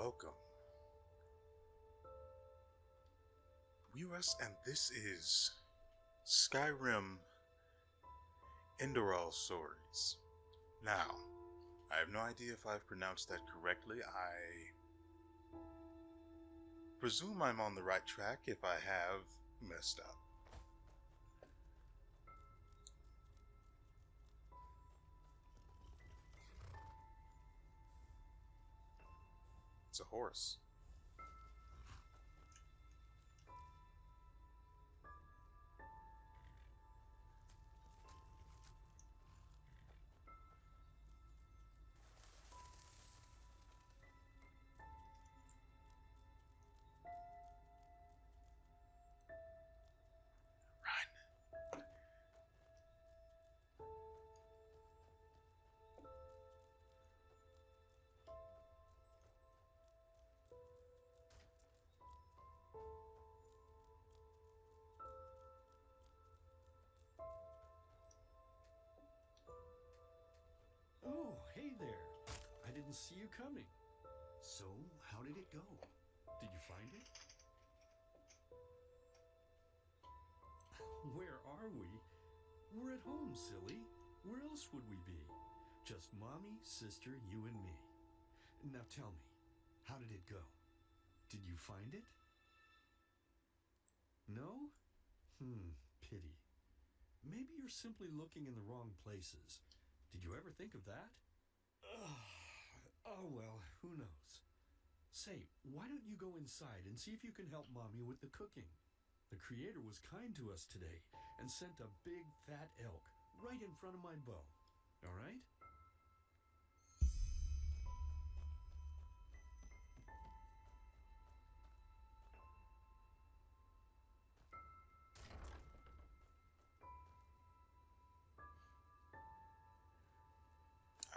welcome. WeArEuS, and this is Skyrim Enderal Stories. Now, I have no idea if I've pronounced that correctly. I presume I'm on the right track if I have messed up. It's a horse. Oh, hey there. I didn't see you coming. So, how did it go? Did you find it? Where are we? We're at home, silly. Where else would we be? Just mommy, sister, you and me. Now tell me, how did it go? Did you find it? No? Pity. Maybe you're simply looking in the wrong places. Did you ever think of that? Oh well, who knows? Say, why don't you go inside and see if you can help Mommy with the cooking? The Creator was kind to us today and sent a big fat elk right in front of my bow. All right?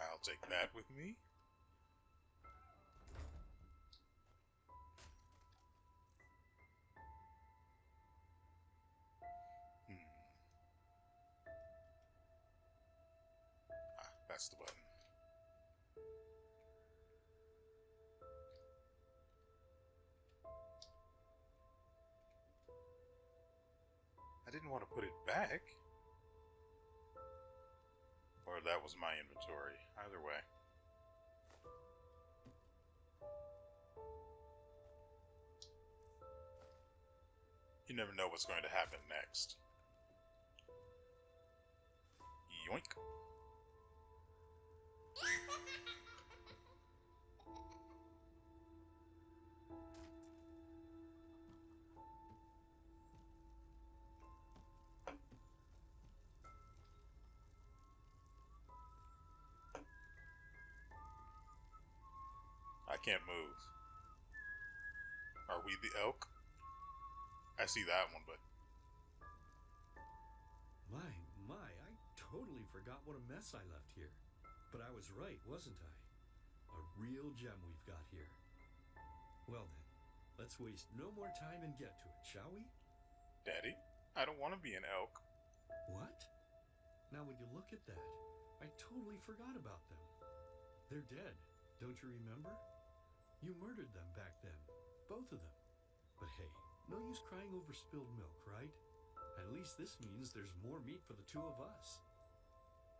I'll take that with me. That's the button. I didn't want to put it back. Or that was my inventory. Either way. You never know what's going to happen next. Yoink. I can't move. Are we the elk? I see that one, but... My, I totally forgot what a mess I left here. But I was right, wasn't I? A real gem we've got here. Well then, let's waste no more time and get to it, shall we? Daddy, I don't want to be an elk. What? Now when you look at that, I totally forgot about them. They're dead, don't you remember? You murdered them back then, both of them. But hey, no use crying over spilled milk, right? At least this means there's more meat for the two of us.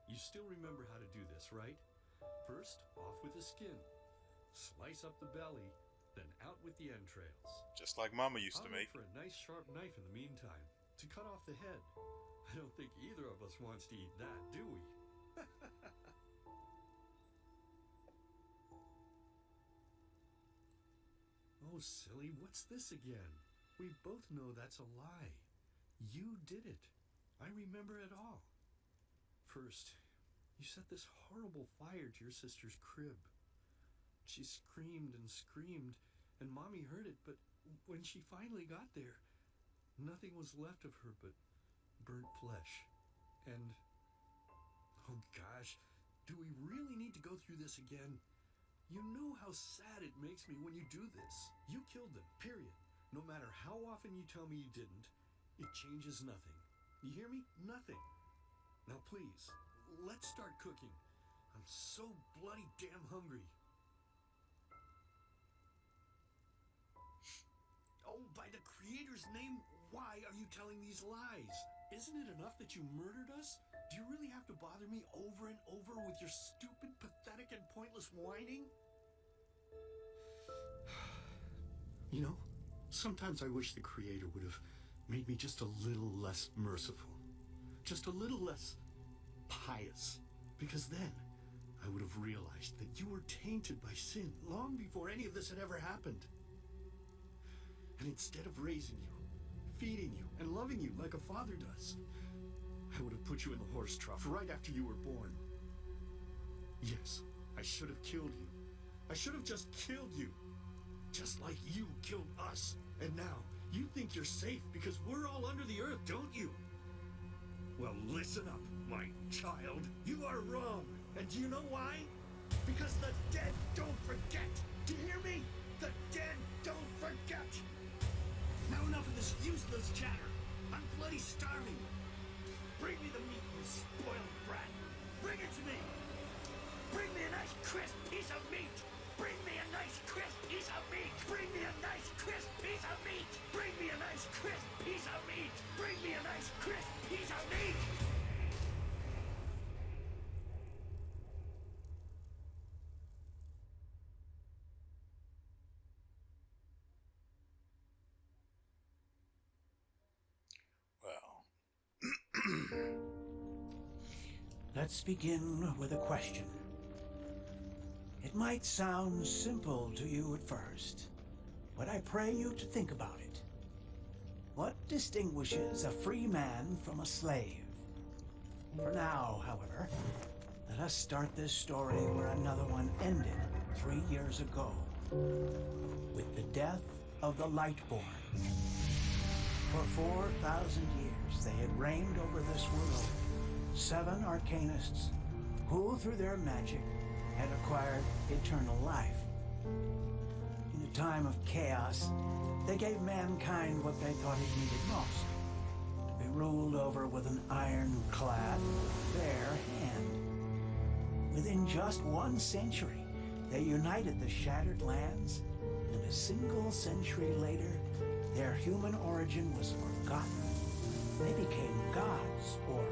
You still remember how to do this, right? First, off with the skin. Slice up the belly, then out with the entrails. Just like Mama used to I'll make. look for a nice sharp knife in the meantime to cut off the head. I don't think either of us wants to eat that, do we? Oh, silly, what's this again? We both know that's a lie. You did it. I remember it all. First, you set this horrible fire to your sister's crib. She screamed and screamed, and Mommy heard it, but when she finally got there, nothing was left of her but burnt flesh. And, oh gosh, do we really need to go through this again? You know how sad it makes me when you do this. You killed them, period. No matter how often you tell me you didn't, it changes nothing. You hear me? Nothing. Now please, let's start cooking. I'm so bloody damn hungry. Oh, by the Creator's name, why are you telling these lies? Isn't it enough that you murdered us? Do you really have to bother me over and over with your stupid, pathetic, and pointless whining? You know, sometimes I wish the Creator would have made me just a little less merciful. Just a little less pious. Because then I would have realized that you were tainted by sin long before any of this had ever happened. And instead of raising you, feeding you, and loving you like a father does, I would have put you in the horse trough right after you were born. Yes, I should have killed you. I should have just killed you. Just like you killed us. And now, you think you're safe because we're all under the earth, don't you? Well, listen up, my child. You are wrong. And do you know why? Because the dead don't forget. Do you hear me? The dead don't forget. Now enough of this useless chatter. I'm bloody starving. Bring me the meat, you spoiled brat. Bring it to me. Bring me a nice crisp piece of meat. Bring me a nice crisp piece of meat. Bring me a nice crisp piece of meat. Bring me a nice crisp piece of meat. Bring me a nice crisp piece of meat. Well, Let's begin with a question. It might sound simple to you at first, but I pray you to think about it. What distinguishes a free man from a slave? For now, however, let us start this story where another one ended 3 years ago, with the death of the Lightborn. For 4,000 years they had reigned over this world, 7 arcanists who, through their magic, had acquired eternal life. In a time of chaos, they gave mankind what they thought it needed most, to be ruled over with an ironclad, fair hand. Within just 1 century, they united the shattered lands, and a single century later, their human origin was forgotten. They became gods, or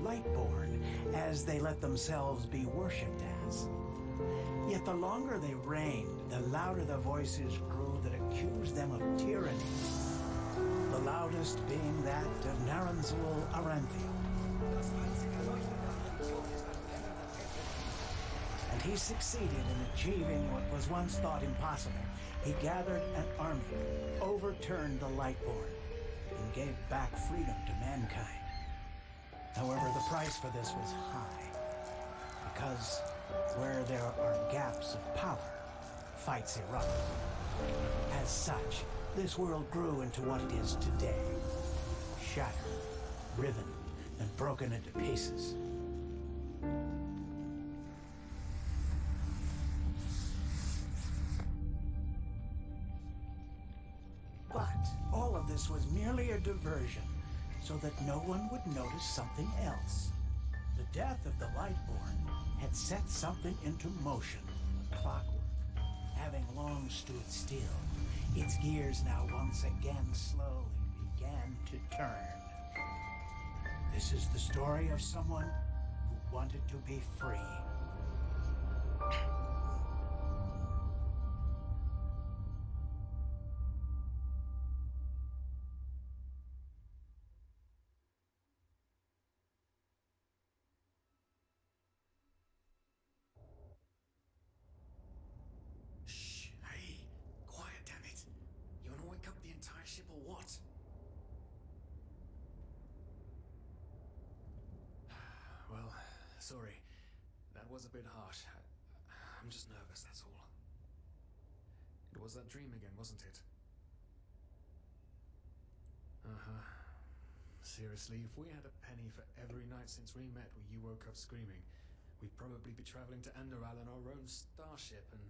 Lightborn, as they let themselves be worshipped as. Yet the longer they reigned, the louder the voices grew that accused them of tyranny. The loudest being that of Naranzul Aranthi. And he succeeded in achieving what was once thought impossible. He gathered an army, overturned the Lightborn, and gave back freedom to mankind. However, the price for this was high, because where there are gaps of power, fights erupt. As such, this world grew into what it is today, shattered, riven, and broken into pieces. But all of this was merely a diversion, so that no one would notice something else. The death of the Lightborn had set something into motion. Clockwork, having long stood still, its gears now once again slowly began to turn. This is the story of someone who wanted to be free. Sorry, that was a bit harsh. I'm just nervous, that's all. It was that dream again, wasn't it? Uh-huh. Seriously, if we had a penny for every night since we met where you woke up screaming, we'd probably be traveling to Enderal in our own starship and...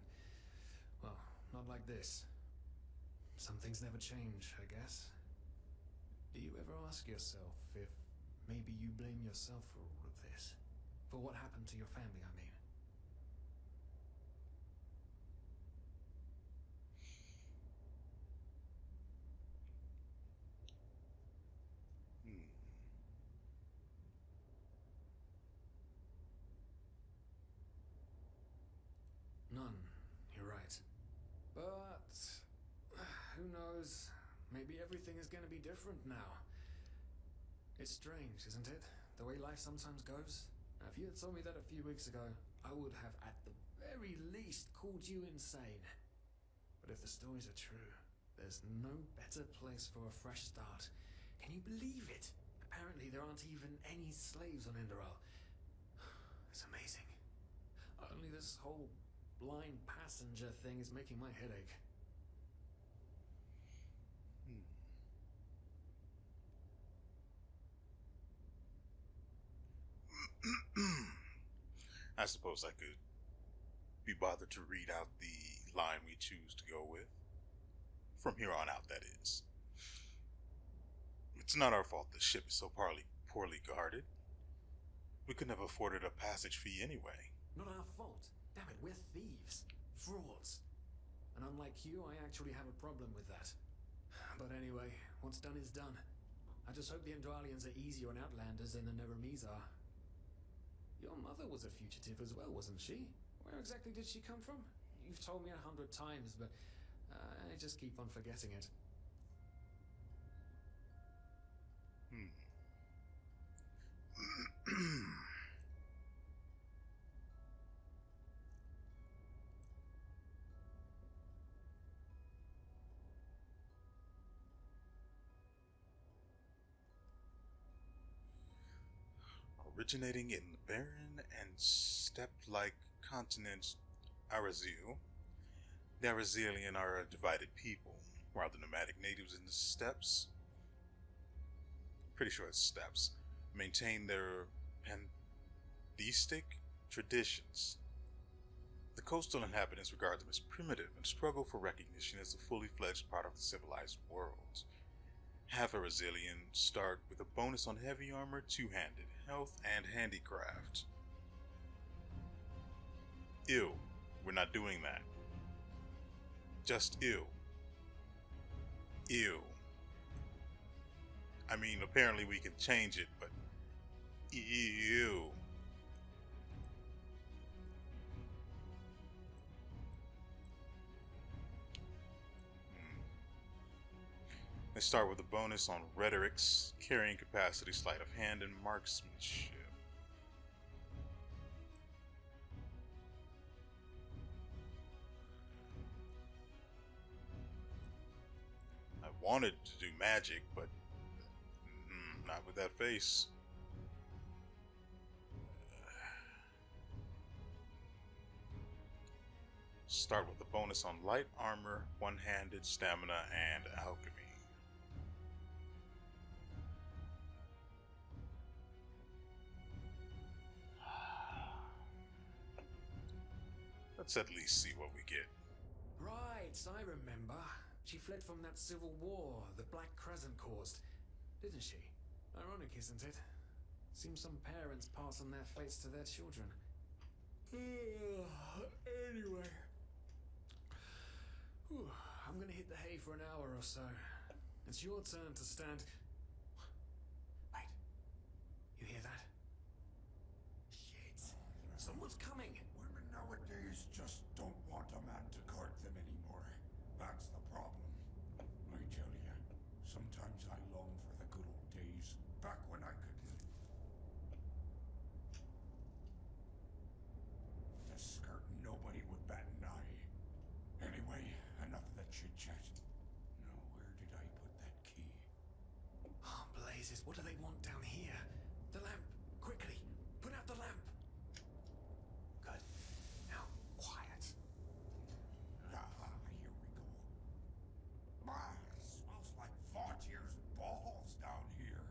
well, not like this. Some things never change, I guess. Do you ever ask yourself if maybe you blame yourself for all of this? For what happened to your family, I mean. who knows? Maybe everything is going to be different now. It's strange, isn't it? The way life sometimes goes. Now, if you had told me that a few weeks ago, I would have at the very least called you insane. But if the stories are true, there's no better place for a fresh start. Can you believe it? Apparently there aren't even any slaves on Enderal. It's amazing. Only this whole blind passenger thing is making my head ache. I suppose I could be bothered to read out the line we choose to go with. From here on out, that is. It's not our fault the ship is so poorly guarded. We couldn't have afforded a passage fee anyway. Not our fault. Damn it, we're thieves. Frauds. And unlike you, I actually have a problem with that. But anyway, what's done is done. I just hope the Endralians are easier on Outlanders than the Neremes are. Your mother was a fugitive as well, wasn't she? Where exactly did she come from? You've told me 100 times, but I just keep on forgetting it. Originating in the barren and steppe-like continent WeArEuS, the Arazelian are a divided people, while the nomadic natives in the steppes, pretty sure it's steppes, maintain their pantheistic traditions. The coastal inhabitants regard them as primitive and struggle for recognition as a fully fledged part of the civilized world. Half Arazelian start with a bonus on heavy armor, two-handed, health, and handicraft. Ew, we're not doing that. Just ew. Ew. I mean, apparently we can change it, but ew. They start with a bonus on rhetorics, carrying capacity, sleight of hand, and marksmanship. I wanted to do magic, but not with that face. Start with a bonus on light armor, one-handed, stamina, and alchemy. Let's at least see what we get. Right, I remember. She fled from that civil war the Black Crescent caused, didn't she? Ironic, isn't it? Seems some parents pass on their fates to their children. Anyway. Whew, I'm gonna hit the hay for an hour or so. It's your turn to stand... Wait. You hear that? Shit. Someone's coming! Women nowadays just don't want a man to guard them anymore. That's the problem. I tell you, sometimes I long for the good old days, back when I could... Just skirting nobody would bat an eye. Anyway, enough of that chit-chat. Now, where did I put that key? Oh, blazes, what do they want down here? The lamp! Quickly! Put out the lamp! Good. Now, quiet. Ah, here we go. Ah, smells like Vaughtier's balls down here.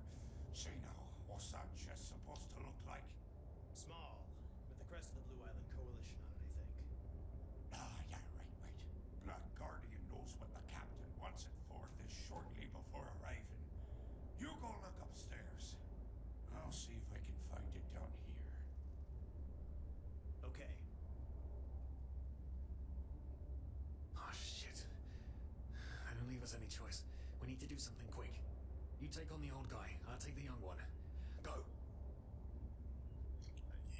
Say now, what's that chest supposed to look like? Small, with the crest of the Blue Island Coalition on it, I think. Ah, yeah, right. Black Guardian knows what the captain wants it for this shortly before arriving. You go look upstairs. I'll see if I can find it down here. Okay. Oh, shit. They don't leave us any choice. We need to do something quick. You take on the old guy, I'll take the young one. Go!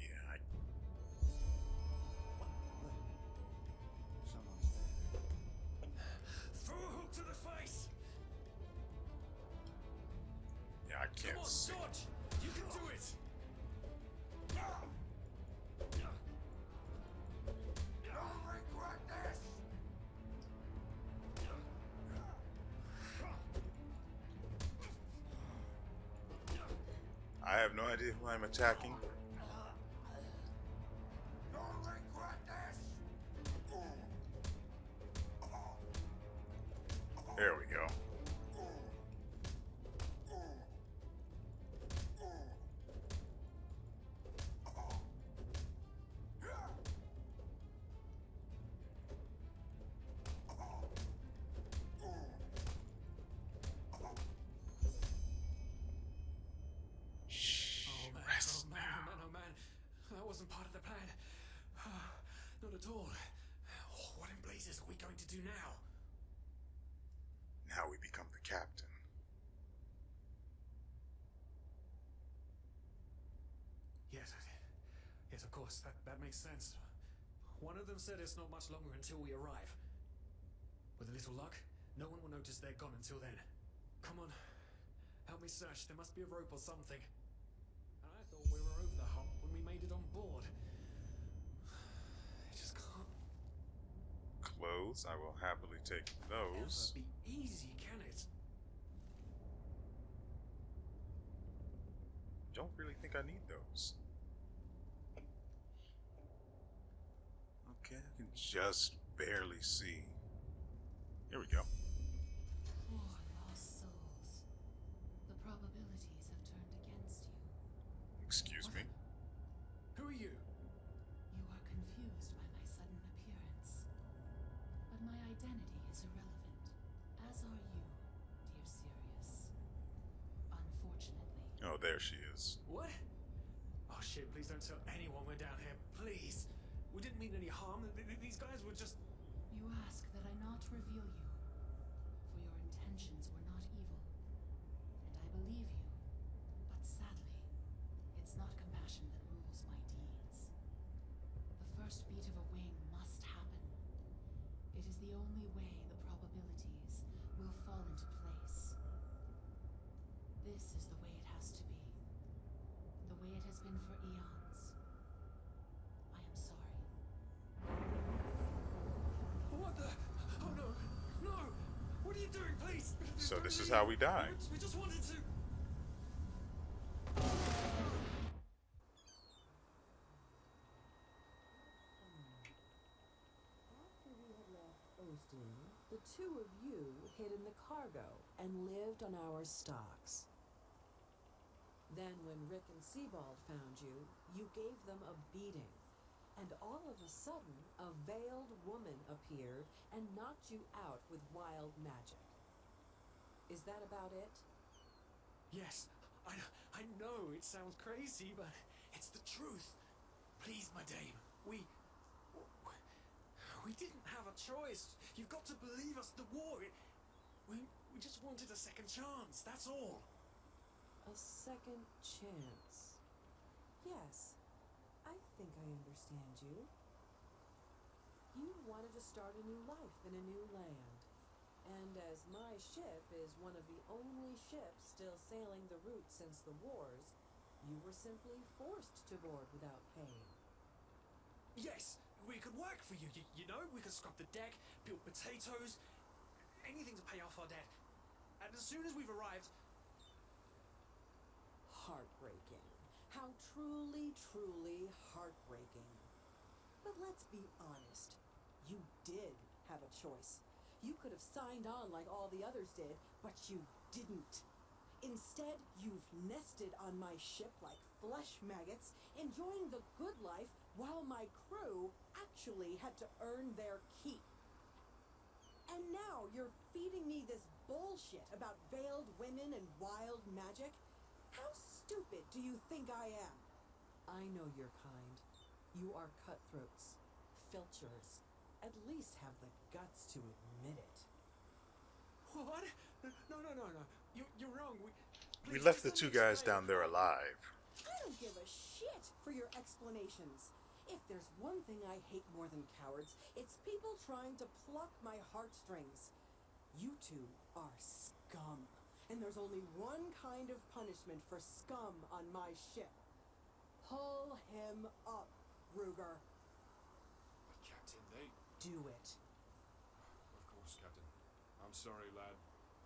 Yeah, Someone's there. Throw a hook to the face! can't Come on, see. dodge! You can do it! You'll regret this! I have no idea who I'm attacking. You'll regret this! There we go. Shh, Oh man, rest oh man, now. oh man, oh man. That wasn't part of the plan. Not at all. Oh, what in blazes are we going to do now? Now we become the captain. Yes, of course, that makes sense. One of them said it's not much longer until we arrive. With a little luck, no one will notice they're gone until then. Come on, help me search. There must be a rope or something. I thought we were over the hump when we made it on board. I just can't Clothes, I will happily take those. ever be easy, can it? Don't really think I need those. Okay, I can just barely see. Here we go. Poor lost souls. The probabilities have turned against you. Excuse me. Who are you? You are confused by my sudden appearance. But my identity is irrelevant, as are you, dear Sirius. Unfortunately, Oh, there she is. What? Oh shit, please don't tell anyone we're down here, please. We didn't mean any harm. These guys were just... you ask that I not reveal you, for your intentions were not evil. And I believe you, but sadly, it's not compassion that rules my deeds. The first beat of a wing must happen. It is the only way the probabilities will fall into place. This is the way it has to be. The way it has been for eons. I am sorry. What the... Oh no! No! What are you doing, please? So Don't this is leave. how we die. We just wanted to... After we had left Ostin, the two of you hid in the cargo and lived on our stocks. Then when Rick and Sebald found you, you gave them a beating. And all of a sudden, a veiled woman appeared and knocked you out with wild magic. Is that about it? Yes, I know it sounds crazy, but it's the truth. Please, my dame, we didn't have a choice. You've got to believe us. The war, we just wanted a second chance. That's all. A second chance. Yes, I think I understand you. You wanted to start a new life in a new land. And as my ship is one of the only ships still sailing the route since the wars, you were simply forced to board without paying. Yes, we could work for you. You know, we could scrub the deck, peel potatoes, anything to pay off our debt. And as soon as we've arrived... Heartbreaking. How truly, truly heartbreaking. But let's be honest. You did have a choice. You could have signed on like all the others did, but you didn't. Instead, you've nested on my ship like flesh maggots, enjoying the good life while my crew actually had to earn their keep. And now you're feeding me this bullshit about veiled women and wild magic? How stupid do you think I am? I know your kind. You are cutthroats, filchers. At least have the guts to admit it. What? No. You're wrong. We Please, left the just two let me guys explain. down there alive. I don't give a shit for your explanations. If there's one thing I hate more than cowards, it's people trying to pluck my heartstrings. You two are scum. And there's only one kind of punishment for scum on my ship. Pull him up, Ruger. But Captain, they... Do it. Of course, Captain. I'm sorry, lad.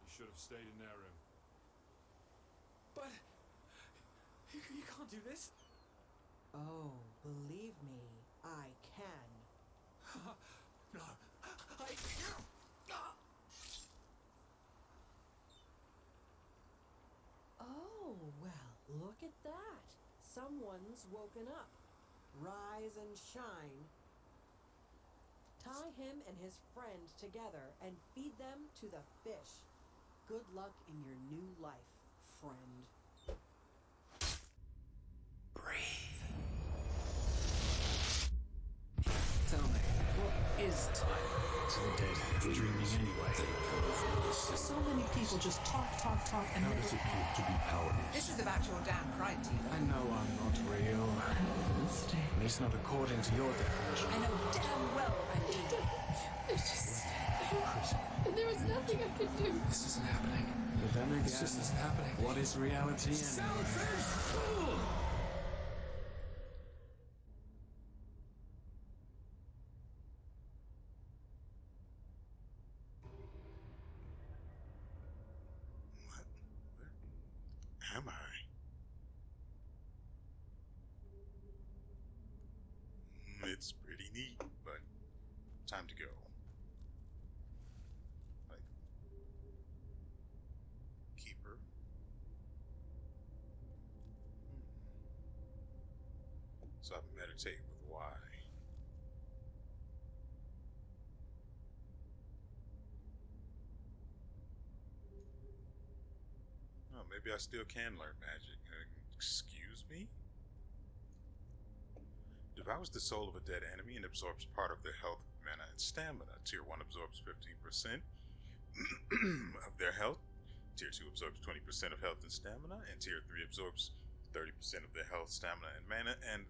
You should have stayed in their room. But... You can't do this. Oh, believe me, I can. No. Oh, well, look at that. Someone's woken up. Rise and shine. Tie him and his friend together and feed them to the fish. Good luck in your new life, friend. Breathe. Tell me, what is time to the dead dreaming anyway? So many people just talk, and How never does it feel to be powerless? This is about your damn pride, dear. I know I'm not real. At least not according to your definition. I know damn well I'm evil. There was nothing I could do. This isn't happening. But then again, this isn't happening. What is reality anyway? What? Where am I? It's pretty neat, but time to go. Like, keeper. So I meditate with why. Oh, maybe I still can learn magic. Excuse me? Devours the soul of a dead enemy and absorbs part of their health, mana, and stamina. Tier 1 absorbs 15% of their health. Tier 2 absorbs 20% of health and stamina. And Tier 3 absorbs 30% of their health, stamina, and mana. And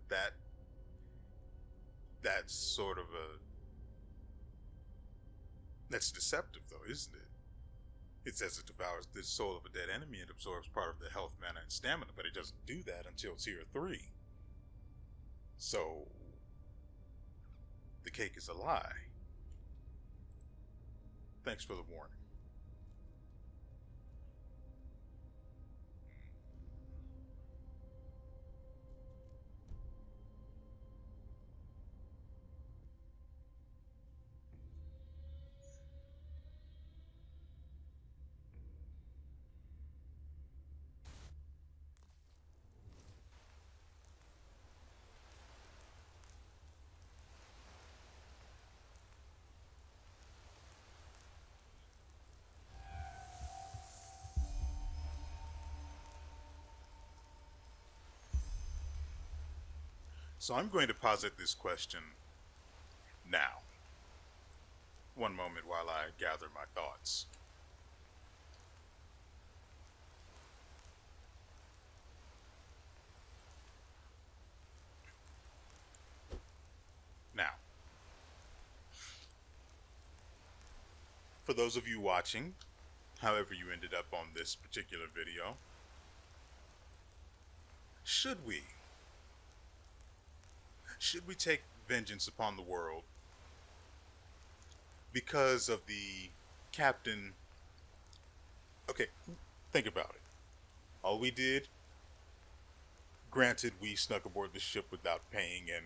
that's sort of a... That's deceptive, though, isn't it? It says it devours the soul of a dead enemy and absorbs part of their health, mana, and stamina, but it doesn't do that until Tier 3. So, the cake is a lie. Thanks for the warning. So I'm going to posit this question now. One moment while I gather my thoughts. Now, for those of you watching, however you ended up on this particular video, should we take vengeance upon the world because of the captain? Okay, think about it. All we did, granted, we snuck aboard the ship without paying and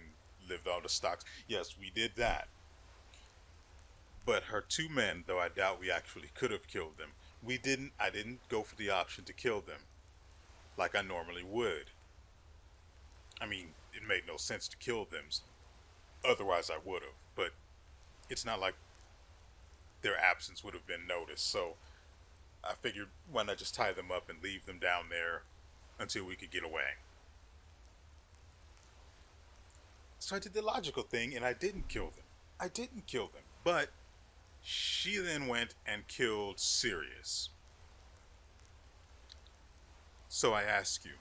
lived all the stocks. Yes, we did that. But her two men, though I doubt we actually could have killed them, I didn't go for the option to kill them like I normally would. I mean, it made no sense to kill them. Otherwise, I would have. But it's not like their absence would have been noticed. So I figured, why not just tie them up and leave them down there until we could get away? So I did the logical thing, and I didn't kill them. But she then went and killed Sirius. So I ask you,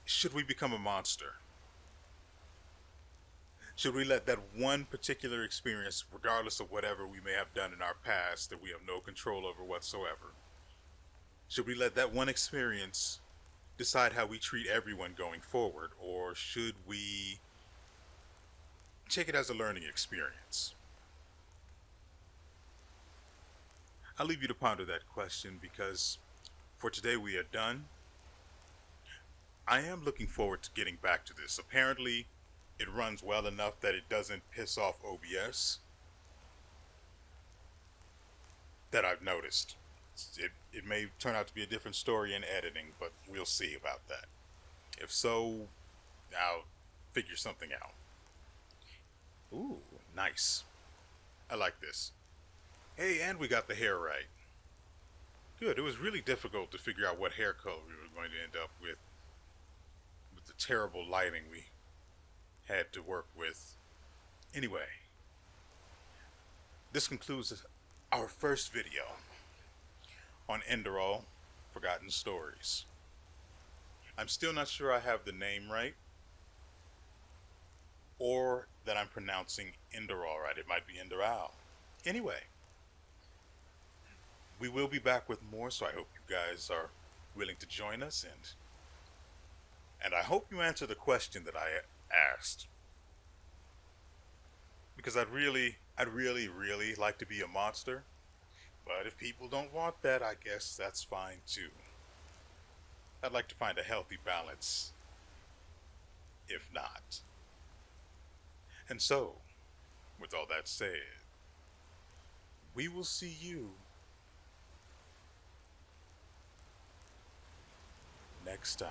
should we become a monster? Should we let that one particular experience, regardless of whatever we may have done in our past that we have no control over whatsoever, should we let that one experience decide how we treat everyone going forward, or should we take it as a learning experience? I'll leave you to ponder that question, because for today we are done. I am looking forward to getting back to this. Apparently, it runs well enough that it doesn't piss off OBS that I've noticed. It may turn out to be a different story in editing, but we'll see about that. If so, I'll figure something out. Ooh, nice. I like this. Hey, and we got the hair right. Good. It was really difficult to figure out what hair color we were going to end up with the terrible lighting we had to work with. Anyway, this concludes our first video on Enderal Forgotten Stories. I'm still not sure I have the name right, or that I'm pronouncing Enderal right. It might be Enderal. Anyway, we will be back with more, so I hope you guys are willing to join us, and I hope you answer the question that I asked, because I'd really like to be a monster, but if people don't want that, I guess that's fine too. I'd like to find a healthy balance, if not. And so, with all that said, we will see you next time.